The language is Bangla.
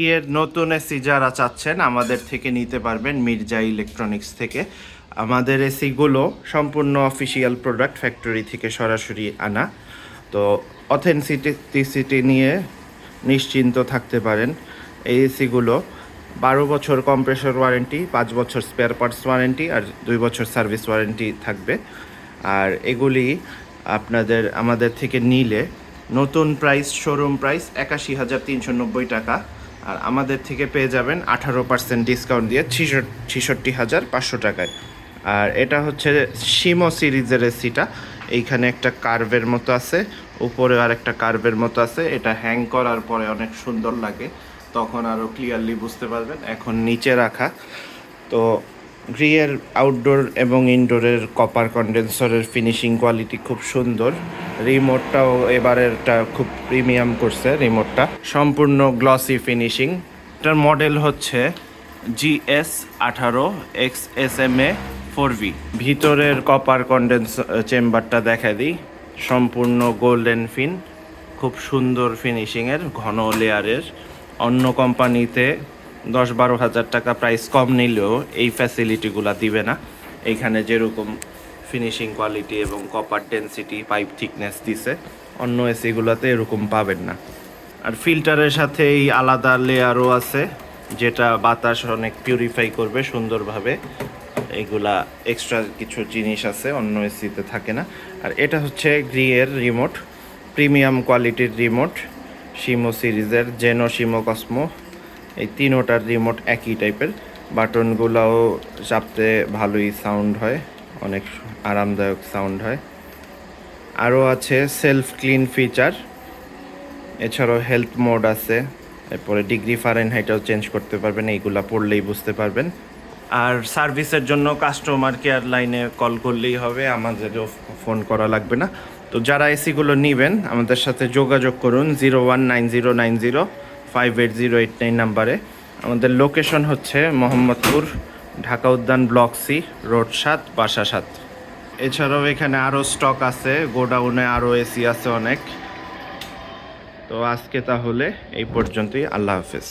এর নতুন এসি যারা চাচ্ছেন আমাদের থেকে নিতে পারবেন মির্জা ইলেকট্রনিক্স থেকে। আমাদের এসিগুলো সম্পূর্ণ অফিসিয়াল প্রোডাক্ট, ফ্যাক্টরি থেকে সরাসরি আনা। তো অথেন্টিসিটি নিয়ে নিশ্চিন্ত থাকতে পারেন। এই এসিগুলো 12 বছর কম্প্রেসর ওয়ারেন্টি, 5 বছর স্পেয়ার পার্টস ওয়ারেন্টি আর 2 বছর সার্ভিস ওয়ারেন্টি থাকবে। আর এগুলি আমাদের থেকে নিলে নতুন প্রাইস, শোরুম প্রাইস 81,390 টাকা, আর আমাদের থেকে পেয়ে যাবেন 18% ডিসকাউন্ট দিয়ে 66,500 টাকায়। আর এটা হচ্ছে শিমো সিরিজের এসিটা। এইখানে একটা কার্ভের মতো আছে, উপরে আর একটা কার্ভের মতো আছে। এটা হ্যাং করার পরে অনেক সুন্দর লাগে, তখন আরও ক্লিয়ারলি বুঝতে পারবেন। এখন নিচে রাখা। তো গ্রিয়ের আউটডোর এবং ইনডোরের কপার কন্ডেন্সারের ফিনিশিং কোয়ালিটি খুব সুন্দর। রিমোটটাও এবারেরটা খুব প্রিমিয়াম করছে। রিমোটটা সম্পূর্ণ গ্লসি ফিনিশিং। এটার মডেল হচ্ছে GS18 XSMA 4V। ভিতরের কপার চেম্বারটা দেখা দিই, সম্পূর্ণ গোল্ডেন ফিন, খুব সুন্দর ফিনিশিংয়ের, ঘন লেয়ারের। অন্য কোম্পানিতে 10-12 হাজার টাকা প্রাইস কম নিলেও এই ফ্যাসিলিটিগুলো দিবে না। এইখানে যেরকম ফিনিশিং কোয়ালিটি এবং কপার ডেন্সিটি, পাইপ থিকনেস দিছে, অন্য এসিগুলোতে এরকম পাবেন না। আর ফিল্টারের সাথে এই আলাদা লেয়ারও আছে, যেটা বাতাস অনেক পিউরিফাই করবে সুন্দরভাবে। এগুলা এক্সট্রা কিছু জিনিস আছে, অন্য এসিতে থাকে না। আর এটা হচ্ছে গ্রিয়ের রিমোট, প্রিমিয়াম কোয়ালিটির রিমোট, শিমো সিরিজের, জেনো, শিমো, কসমো। এই তিনোটার রিমোট একই টাইপের। বাটনগুলোও চাপতে ভালোই সাউন্ড হয়, অনেক আরামদায়ক সাউন্ড হয়। আরও আছে সেলফ ক্লিন ফিচার, এছাড়াও হেলথ মোড আছে, এরপরে ডিগ্রি ফারেনহাইটও চেঞ্জ করতে পারবেন। এইগুলা পড়লেই বুঝতে পারবেন। আর সার্ভিসের জন্য কাস্টমার কেয়ার লাইনে কল করলেই হবে, আমাদেরও ফোন করা লাগবে না। তো যারা এসিগুলো নেবেন আমাদের সাথে যোগাযোগ করুন 019090588089 নাম্বারে। আমাদের লোকেশন হচ্ছে মোহাম্মদপুর, ঢাকা উদ্যান, ব্লক সি, রোড 7, বাসা 7। এছাড়াও এখানে আরও স্টক আছে, গোডাউনে আরও এসি আছে অনেক। তো আজকে তাহলে এই পর্যন্তই। আল্লাহ হাফেজ।